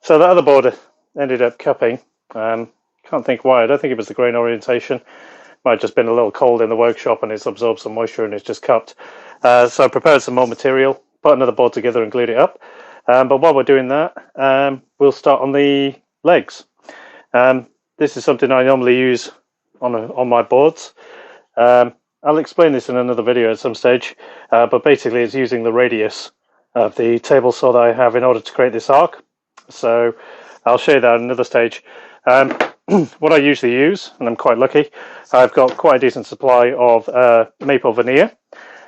So that other board ended up cupping. Can't think why. I don't think it was the grain orientation. Might have just been a little cold in the workshop and it's absorbed some moisture and it's just cupped. So I prepared some more material, put another board together and glued it up. But while we're doing that, we'll start on the legs. This is something I normally use on my boards. I'll explain this in another video at some stage, but basically it's using the radius of the table saw that I have in order to create this arc. So I'll show you that at another stage. What I usually use, and I'm quite lucky, I've got quite a decent supply of maple veneer.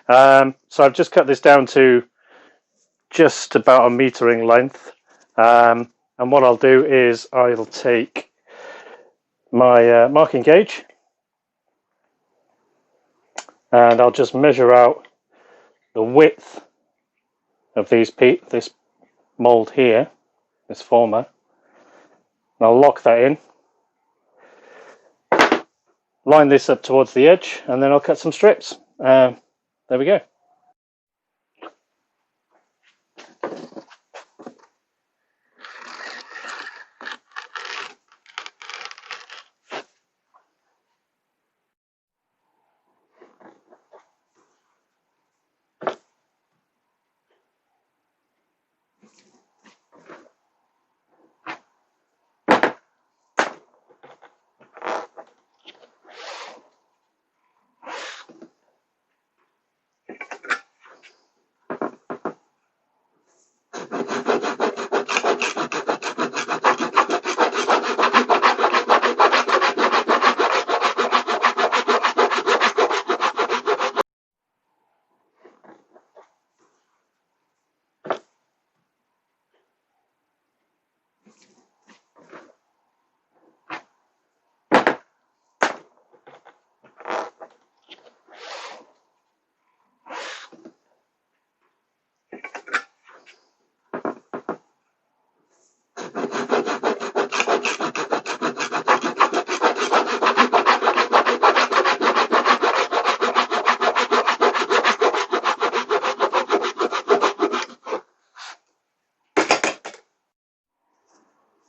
So I've just cut this down to just about a metre in length. And what I'll do is I'll take my marking gauge and I'll just measure out the width of this mould here, this former, and I'll lock that in, line this up towards the edge, and then I'll cut some strips. There we go.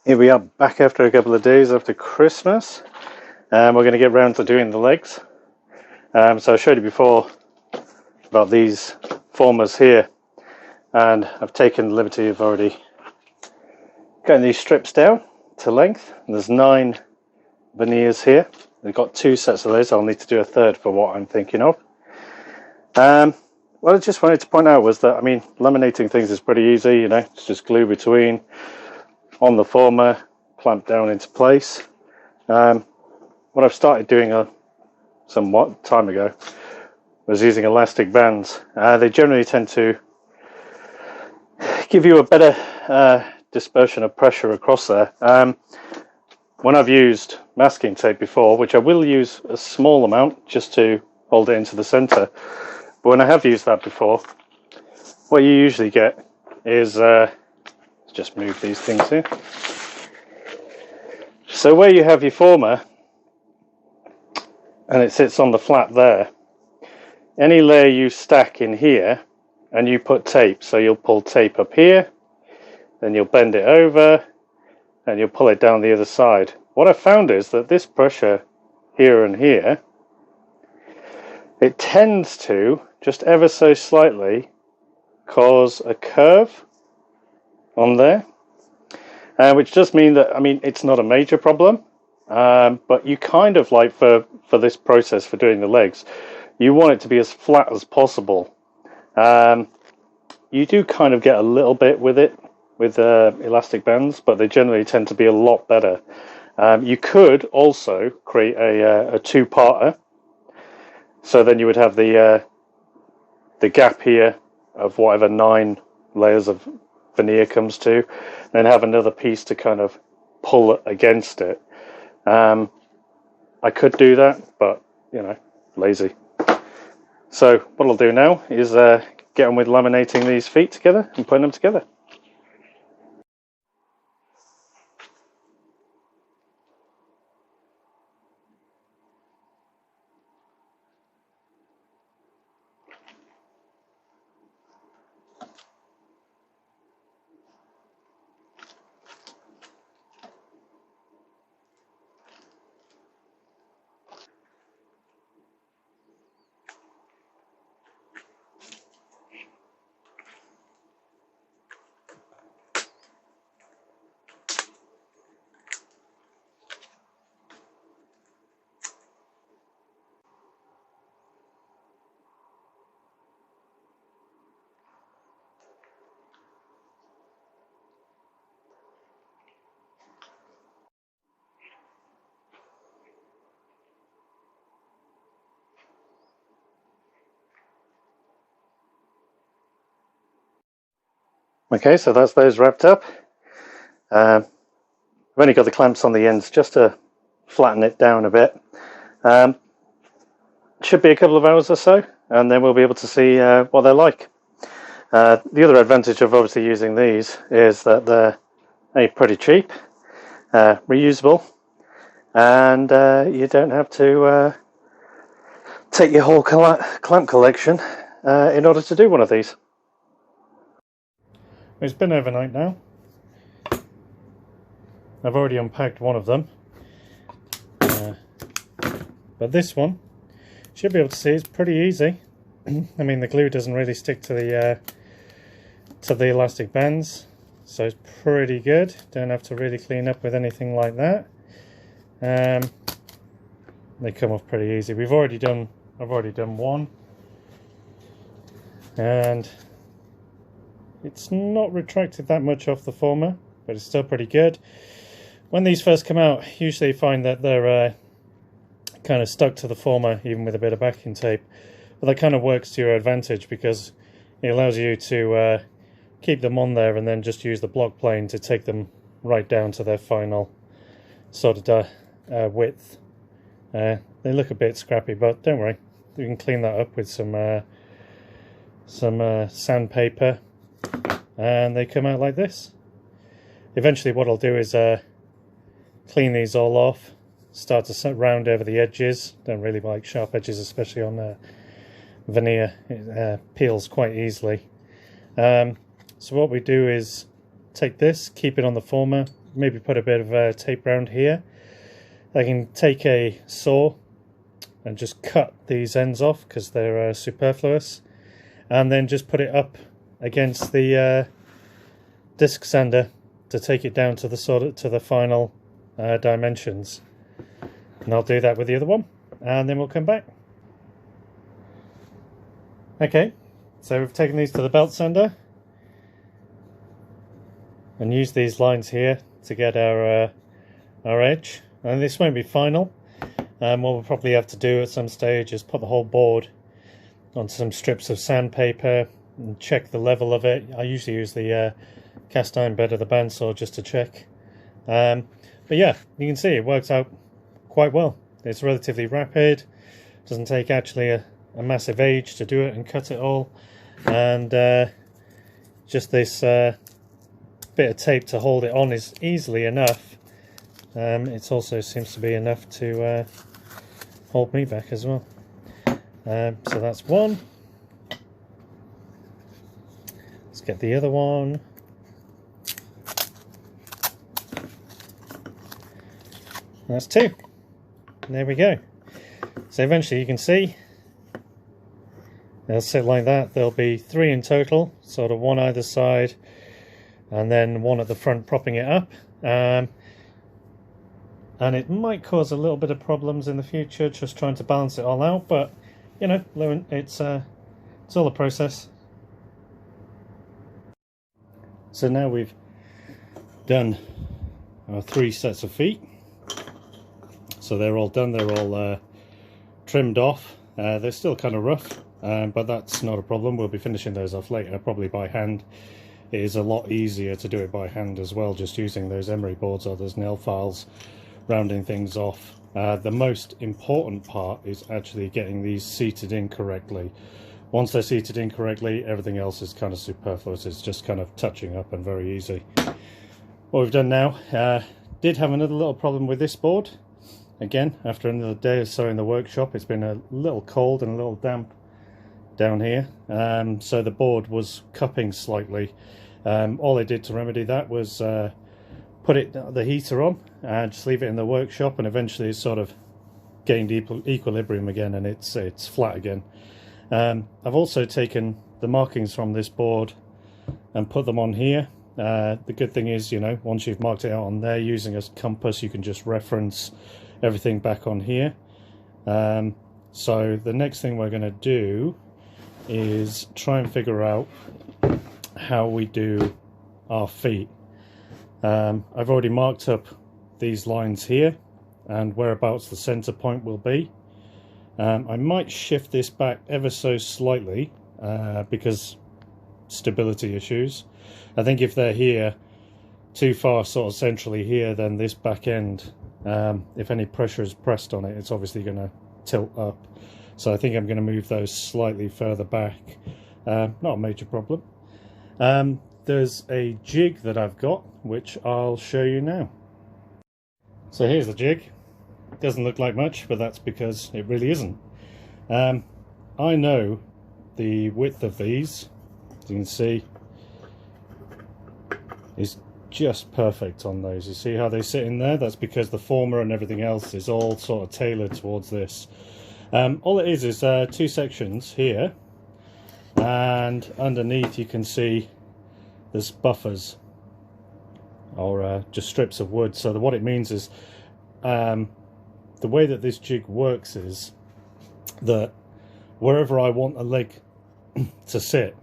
Here we are back after a couple of days after Christmas, and we're going to get round to doing the legs. So I showed you before about these formers here, and I've taken the liberty of already cutting these strips down to length. And there's 9 veneers here. We've got 2 sets of those. I'll need to do a third for what I'm thinking of. What I just wanted to point out was that, I mean, laminating things is pretty easy, you know, it's just glue between on the former, clamp down into place. What I've started doing somewhat time ago was using elastic bands. They generally tend to give you a better dispersion of pressure across there. When I've used masking tape before, which I will use a small amount just to hold it into the center, but when I have used that before, what you usually get is just move these things here. So where you have your former and it sits on the flat there, any layer you stack in here and you put tape, so you'll pull tape up here, then you'll bend it over and you'll pull it down the other side. What I found is that this pressure here and here, it tends to just ever so slightly cause a curve on there, which does mean that, I mean, it's not a major problem, but you kind of like for this process for doing the legs, you want it to be as flat as possible. You do kind of get a little bit with it with elastic bands, but they generally tend to be a lot better. You could also create a 2-parter, so then you would have the gap here of whatever 9 layers of veneer comes to, and then have another piece to kind of pull against it. I could do that, but you know, lazy. So what I'll do now is get on with laminating these feet together and putting them together. Okay, so that's those wrapped up. I've only got the clamps on the ends just to flatten it down a bit. Should be a couple of hours or so, and then we'll be able to see what they're like. The other advantage of obviously using these is that they're pretty cheap, reusable, and you don't have to take your whole clamp collection in order to do one of these. It's been overnight now. I've already unpacked one of them, but this one should be able to see it's pretty easy. I mean, the glue doesn't really stick to the elastic bands, so it's pretty good. Don't have to really clean up with anything like that. They come off pretty easy. I've already done one, and it's not retracted that much off the former, but it's still pretty good. When these first come out, usually you find that they're kind of stuck to the former, even with a bit of backing tape. But that kind of works to your advantage, because it allows you to keep them on there and then just use the block plane to take them right down to their final sort of width. They look a bit scrappy, but don't worry, you can clean that up with some sandpaper, and they come out like this. Eventually what I'll do is clean these all off, start to round over the edges. Don't really like sharp edges, especially on veneer. It peels quite easily. So what we do is take this, keep it on the former, maybe put a bit of tape around here. I can take a saw and just cut these ends off because they're superfluous, and then just put it up against the disc sander to take it down to the final dimensions. And I'll do that with the other one, and then we'll come back. Okay, so we've taken these to the belt sander and used these lines here to get our edge. And this won't be final. What we'll probably have to do at some stage is put the whole board onto some strips of sandpaper and check the level of it. I usually use the cast iron bed of the bandsaw just to check. But yeah, you can see it works out quite well. It's relatively rapid. Doesn't take actually a massive age to do it and cut it all. And just this bit of tape to hold it on is easily enough. It also seems to be enough to hold me back as well. So that's one. Let's get the other one. That's two. And there we go. So eventually you can see they'll sit like that. There'll be three in total, sort of one either side, and then one at the front propping it up. And it might cause a little bit of problems in the future, just trying to balance it all out, but you know, it's all a process. So now we've done our three sets of feet. So they're all done, they're all trimmed off. They're still kind of rough, but that's not a problem. We'll be finishing those off later, probably by hand. It is a lot easier to do it by hand as well, just using those emery boards or those nail files, rounding things off. The most important part is actually getting these seated in correctly. Once they're seated in correctly, everything else is kind of superfluous. It's just kind of touching up and very easy. What we've done now, did have another little problem with this board. Again, after another day or so in the workshop, it's been a little cold and a little damp down here. So the board was cupping slightly. All I did to remedy that was put the heater on and just leave it in the workshop, and eventually it sort of gained equilibrium again, and it's flat again. I've also taken the markings from this board and put them on here. The good thing is, you know, once you've marked it out on there using a compass, you can just reference everything back on here. So the next thing we're going to do is try and figure out how we do our feet. I've already marked up these lines here and whereabouts the center point will be. I might shift this back ever so slightly because stability issues. I think if they're here too far sort of centrally here, then this back end, if any pressure is pressed on it, it's obviously going to tilt up. So I think I'm going to move those slightly further back. Not a major problem. There's a jig that I've got, which I'll show you now. So here's the jig. Doesn't look like much, but that's because it really isn't. I know the width of these, as you can see, is just perfect on those. You see how they sit in there? That's because the former and everything else is all sort of tailored towards this. All it is 2 sections here, and underneath you can see there's buffers, or just strips of wood. So what it means is, the way that this jig works is that wherever I want a leg to sit,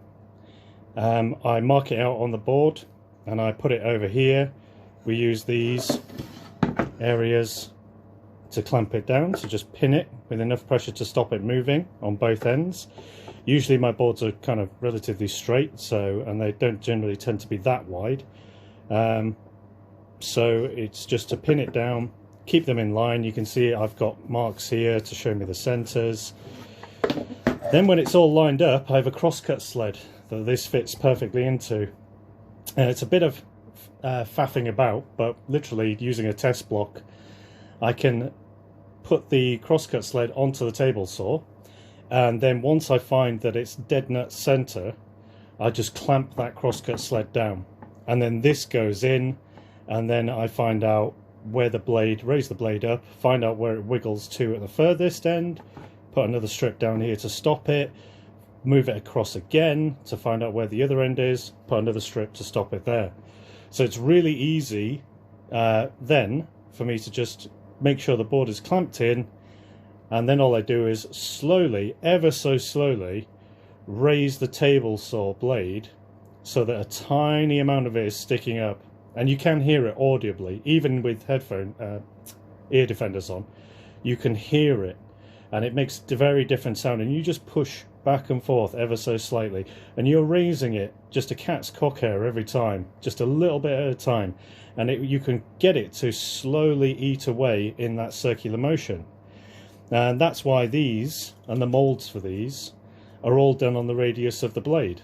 I mark it out on the board and I put it over here. We use these areas to clamp it down, to just pin it with enough pressure to stop it moving on both ends. Usually my boards are kind of relatively straight, and they don't generally tend to be that wide. So it's just to pin it down, keep them in line. You can see I've got marks here to show me the centers. Then when it's all lined up, I have a crosscut sled that this fits perfectly into. It's a bit of faffing about, but literally using a test block, I can put the crosscut sled onto the table saw, and then once I find that it's dead nut center, I just clamp that crosscut sled down, and then this goes in, and then I find out where the blade, raise the blade up, find out where it wiggles to at the furthest end, put another strip down here to stop it, move it across again to find out where the other end is, put another strip to stop it there. So it's really easy then for me to just make sure the board is clamped in, and then all I do is slowly, ever so slowly, raise the table saw blade so that a tiny amount of it is sticking up, and you can hear it audibly, even with headphone ear defenders on. You can hear it, and it makes a very different sound, and you just push back and forth ever so slightly, and you're raising it just a cat's cock hair every time, just a little bit at a time, and you can get it to slowly eat away in that circular motion. And that's why these, and the molds for these, are all done on the radius of the blade,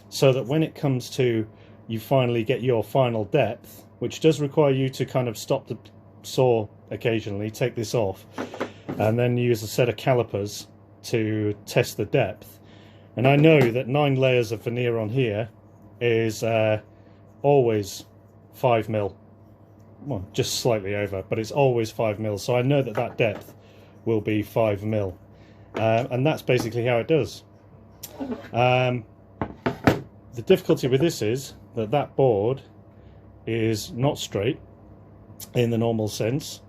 so that when it comes to you finally get your final depth, which does require you to kind of stop the saw occasionally, take this off, and then use a set of calipers to test the depth. And I know that 9 layers of veneer on here is always 5mm, well, just slightly over, but it's always 5mm, so I know that that depth will be 5mm, and that's basically how it does. The difficulty with this is that that board is not straight in the normal sense,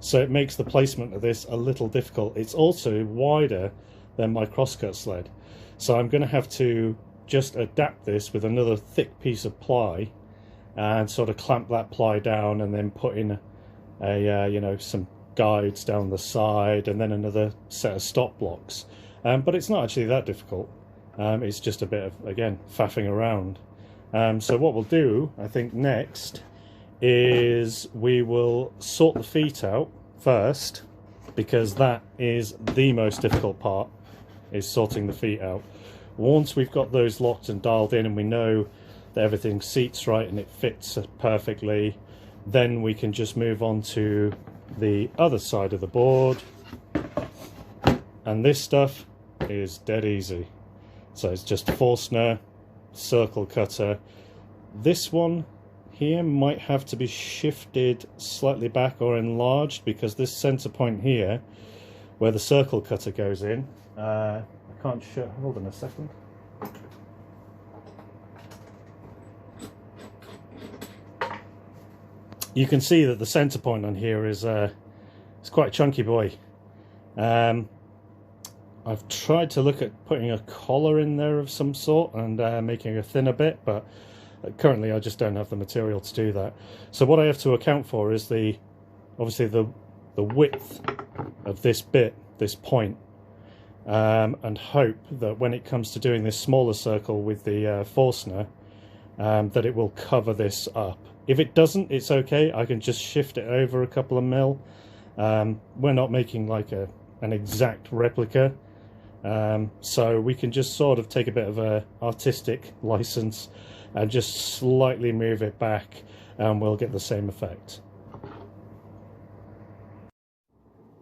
so it makes the placement of this a little difficult. It's also wider than my crosscut sled, so I'm going to have to just adapt this with another thick piece of ply and sort of clamp that ply down, and then put in a you know, some guides down the side, and then another set of stop blocks. But it's not actually that difficult. It's just a bit of, again, faffing around. So what we'll do, I think, next is we will sort the feet out first, because that is the most difficult part, is sorting the feet out. Once we've got those locked and dialed in, and we know that everything seats right and it fits perfectly, then we can just move on to the other side of the board, and this stuff is dead easy. So it's just Forstner, circle cutter. This one here might have to be shifted slightly back or enlarged, because this center point here where the circle cutter goes in, I can't show, hold on a second. You can see that the center point on here is it's quite a chunky boy. I've tried to look at putting a collar in there of some sort and making a thinner bit, but currently I just don't have the material to do that. So what I have to account for is obviously the width of this bit, this point. and hope that when it comes to doing this smaller circle with the Forstner, that it will cover this up. If it doesn't, it's okay. I can just shift it over a couple of mil. We're not making like an exact replica, so we can just sort of take a bit of a artistic license and just slightly move it back, and we'll get the same effect.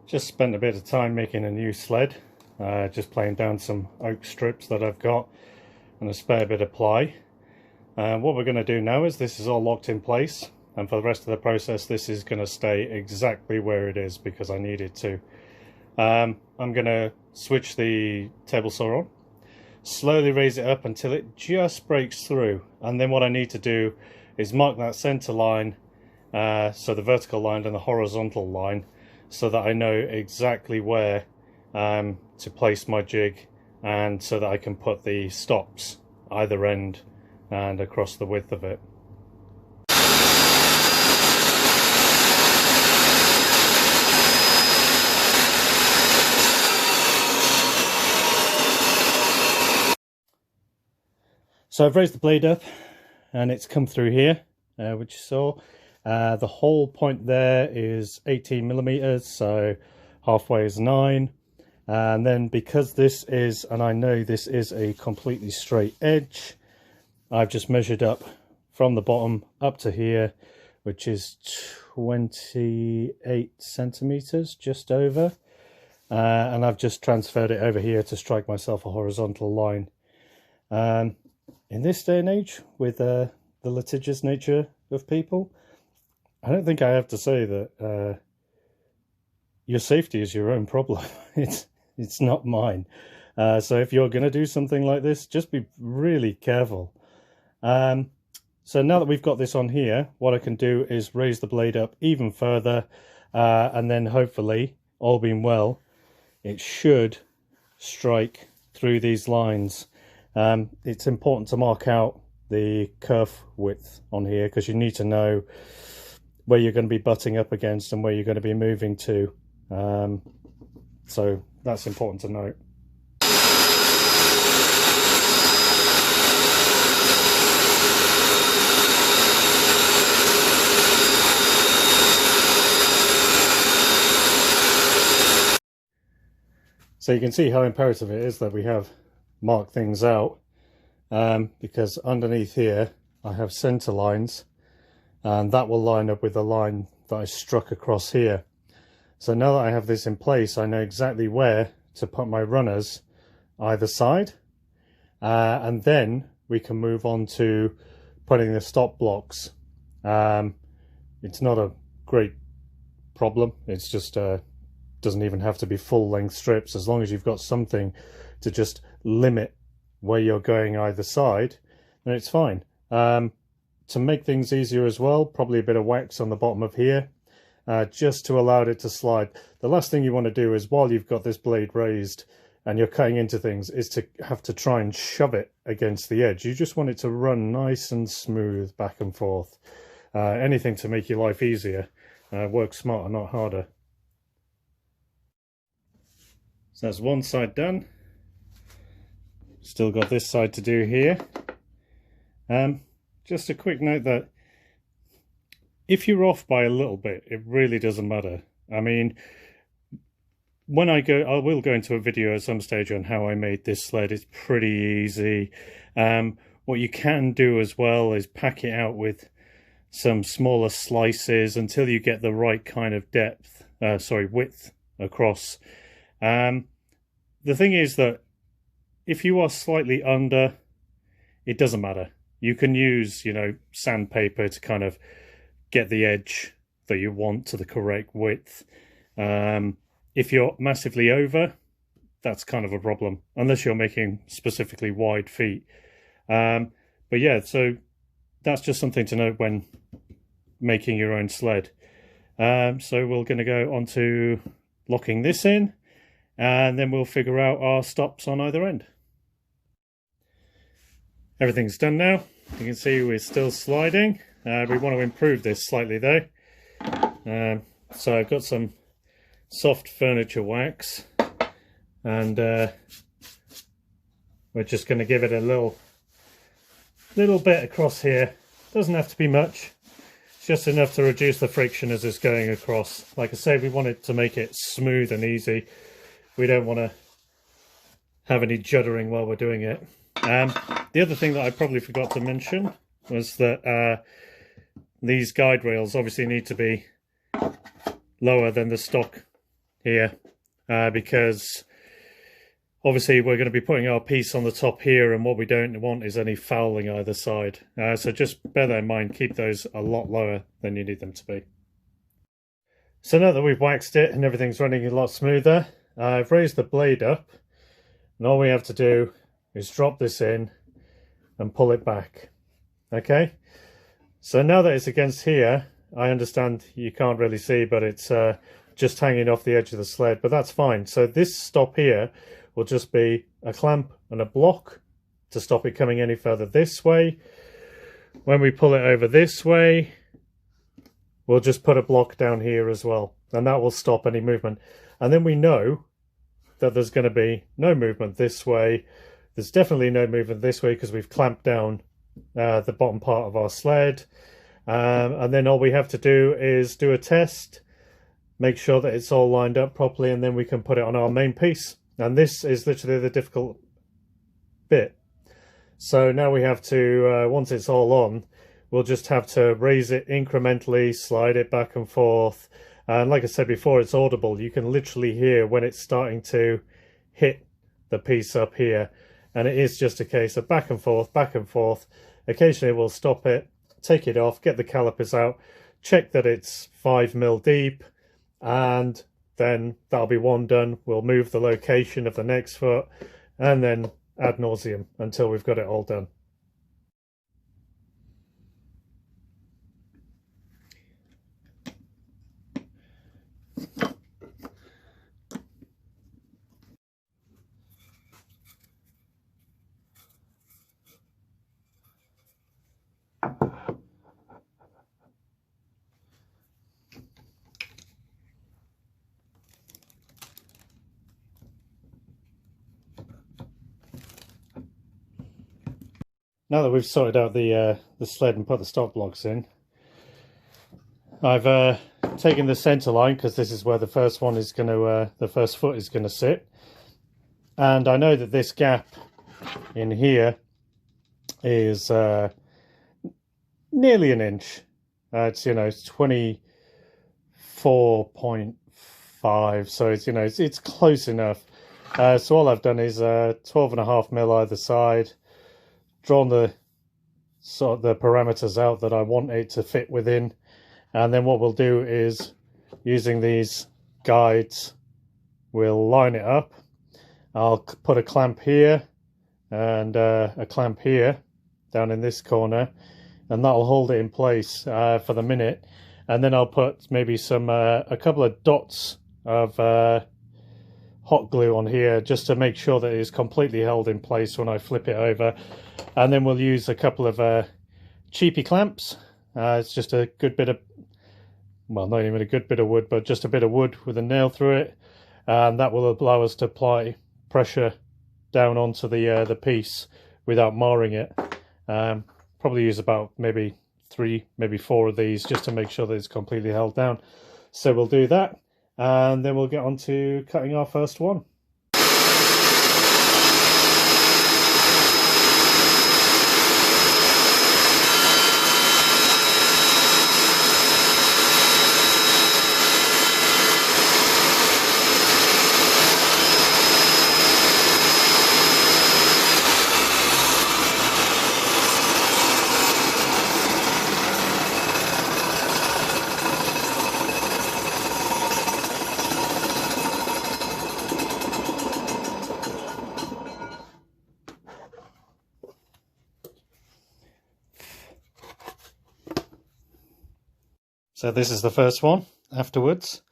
Just spent a bit of time making a new sled, just playing down some oak strips that I've got and a spare bit of ply. What we're going to do now is this is all locked in place, and for the rest of the process this is going to stay exactly where it is because I need it to. I'm going to switch the table saw on, slowly raise it up until it just breaks through, and then what I need to do is mark that center line, so the vertical line and the horizontal line, so that I know exactly where to place my jig, and so that I can put the stops either end and across the width of it. So I've raised the blade up and it's come through here, which you saw. The whole point there is 18 millimeters, so halfway is 9. And then because this is, and I know this is a completely straight edge, I've just measured up from the bottom up to here, which is 28 centimeters, just over. And I've just transferred it over here to strike myself a horizontal line. In this day and age, with the litigious nature of people, I don't think I have to say that your safety is your own problem. It's not mine. So if you're going to do something like this, just be really careful. So now that we've got this on here, what I can do is raise the blade up even further, and then hopefully, all being well, it should strike through these lines. It's important to mark out the kerf width on here because you need to know where you're going to be butting up against and where you're going to be moving to. So that's important to note. So you can see how imperative it is that we have marked things out, because underneath here I have center lines, and that will line up with the line that I struck across here. So now that I have this in place, I know exactly where to put my runners either side, and then we can move on to putting the stop blocks. It's not a great problem, it's just doesn't even have to be full length strips. As long as you've got something to just limit where you're going either side, then it's fine. To make things easier as well, probably a bit of wax on the bottom of here, just to allow it to slide. The last thing you want to do is, while you've got this blade raised and you're cutting into things, is to have to try and shove it against the edge. You just want it to run nice and smooth back and forth. Anything to make your life easier. Work smarter, not harder. So that's one side done. Still got this side to do here. Just a quick note that if you're off by a little bit, it really doesn't matter. I mean, when I will go into a video at some stage on how I made this sled. It's pretty easy. What you can do as well is pack it out with some smaller slices until you get the right kind of width across. The thing is that if you are slightly under, it doesn't matter. You can use, sandpaper to kind of get the edge that you want to the correct width. If you're massively over, that's kind of a problem, unless you're making specifically wide feet. But yeah, so that's just something to note when making your own sled. So we're going to go on to locking this in, and then we'll figure out our stops on either end. Everything's done now. You can see we're still sliding. We want to improve this slightly though. So I've got some soft furniture wax, and we're just going to give it a little bit across here. Doesn't have to be much. It's just enough to reduce the friction as it's going across. Like I say, we want it to make it smooth and easy. We don't want to have any juddering while we're doing it. The other thing that I probably forgot to mention was that these guide rails obviously need to be lower than the stock here, because obviously we're going to be putting our piece on the top here, and what we don't want is any fouling either side. So just bear that in mind, keep those a lot lower than you need them to be. So now that we've waxed it and everything's running a lot smoother, I've raised the blade up, and all we have to do is drop this in and pull it back. Okay, so now that it's against here, I understand you can't really see, but it's just hanging off the edge of the sled, but that's fine. So this stop here will just be a clamp and a block to stop it coming any further this way. When we pull it over this way, we'll just put a block down here as well, and that will stop any movement. And then we know that there's going to be no movement this way. There's definitely no movement this way because we've clamped down the bottom part of our sled. And then all we have to do is do a test, make sure that it's all lined up properly, and then we can put it on our main piece. And this is literally the difficult bit. So now we have to, once it's all on, we'll just have to raise it incrementally, slide it back and forth. And like I said before, it's audible. You can literally hear when it's starting to hit the piece up here. And it is just a case of back and forth, back and forth. Occasionally we'll stop it, take it off, get the calipers out, check that it's 5mm deep, and then that'll be one done. We'll move the location of the next foot, and then ad nauseum until we've got it all done. Now that we've sorted out the sled and put the stock blocks in, I've taken the center line, because this is where the first one is going to, the first foot is going to sit, and I know that this gap in here is nearly an inch. It's, you know, it's 24.5, so it's, you know, it's close enough. So all I've done is 12.5mm either side, drawn the sort of the parameters out that I want it to fit within, and then what we'll do is, using these guides, we'll line it up. I'll put a clamp here and a clamp here down in this corner, and that'll hold it in place for the minute. And then I'll put maybe some a couple of dots of hot glue on here, just to make sure that it's completely held in place when I flip it over. And then we'll use a couple of cheapy clamps. It's just a good bit of, well, not even a good bit of wood, but just a bit of wood with a nail through it, and that will allow us to apply pressure down onto the piece without marring it. Probably use about maybe 3, maybe 4 of these, just to make sure that it's completely held down. So we'll do that, and then we'll get on to cutting our first one. So this is the first one afterwards.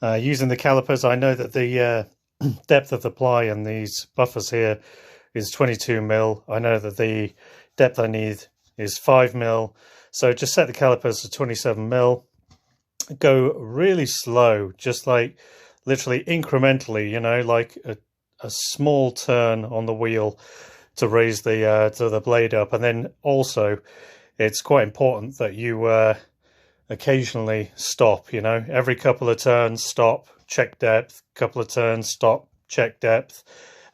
Using the calipers, I know that the depth of the ply and these buffers here is 22mm. I know that the depth I need is 5mm. So just set the calipers to 27mm. Go really slow, just like literally incrementally, you know, like a small turn on the wheel to raise the blade up, and then also it's quite important that you occasionally stop. You know, every couple of turns, stop, check depth. Couple of turns, stop, check depth.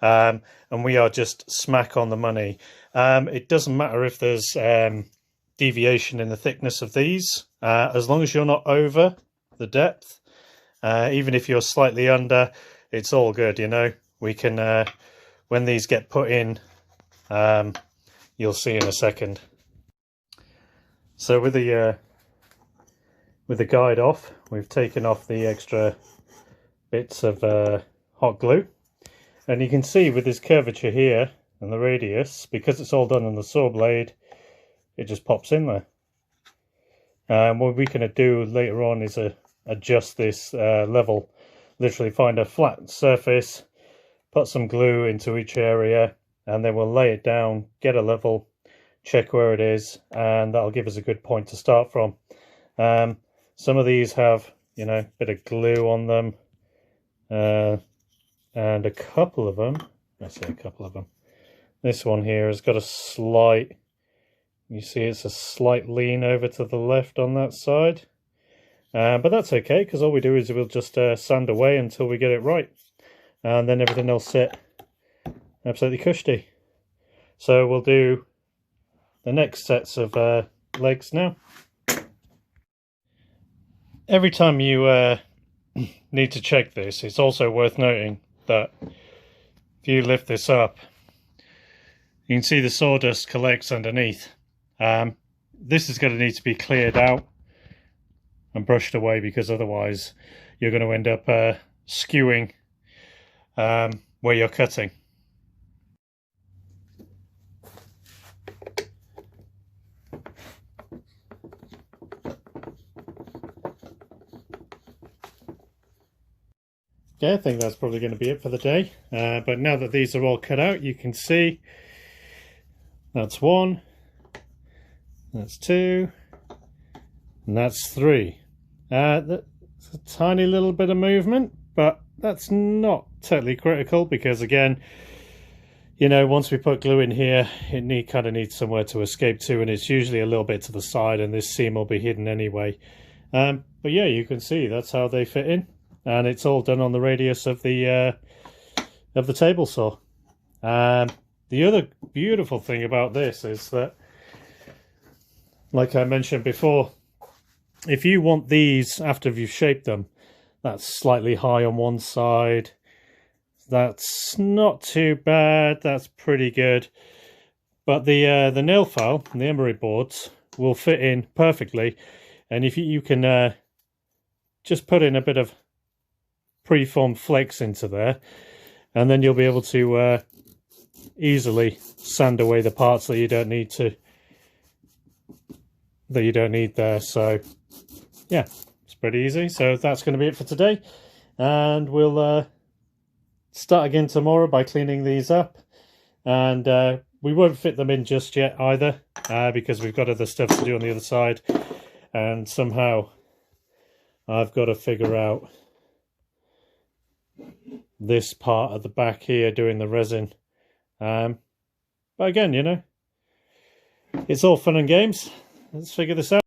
And we are just smack on the money. It doesn't matter if there's deviation in the thickness of these, as long as you're not over the depth. Even if you're slightly under, it's all good, you know. We can, when these get put in, you'll see in a second. So with the guide off, we've taken off the extra bits of hot glue, and you can see with this curvature here and the radius, because it's all done on the saw blade, it just pops in there. What we can do later on is adjust this level, literally find a flat surface, put some glue into each area, and then we'll lay it down, get a level, check where it is, and that'll give us a good point to start from. Some of these have, you know, a bit of glue on them, and a couple of them, this one here has got a slight, you see it's a slight lean over to the left on that side. But that's okay, because all we do is we'll just sand away until we get it right, and then everything will sit absolutely cushy. So we'll do the next sets of legs now. Every time you need to check this, it's also worth noting that if you lift this up, you can see the sawdust collects underneath. This is going to need to be cleared out and brushed away, because otherwise you're going to end up skewing where you're cutting. Yeah, I think that's probably going to be it for the day. But now that these are all cut out, you can see that's 1, that's 2, and that's 3. That's a tiny little bit of movement, but that's not totally critical, because again, you know, once we put glue in here, it kind of needs somewhere to escape to, and it's usually a little bit to the side, and this seam will be hidden anyway. But yeah, you can see that's how they fit in, and it's all done on the radius of the table saw. The other beautiful thing about this is that, like I mentioned before, if you want these after you've shaped them, that's slightly high on one side, that's not too bad, that's pretty good. But the nail file and the emery boards will fit in perfectly, and if you can just put in a bit of preformed flex into there, and then you'll be able to easily sand away the parts that you don't need there. So yeah, it's pretty easy. So that's going to be it for today, and we'll start again tomorrow by cleaning these up, and we won't fit them in just yet either, because we've got other stuff to do on the other side, and somehow I've got to figure out this part at the back here doing the resin. But again, you know, it's all fun and games. Let's figure this out.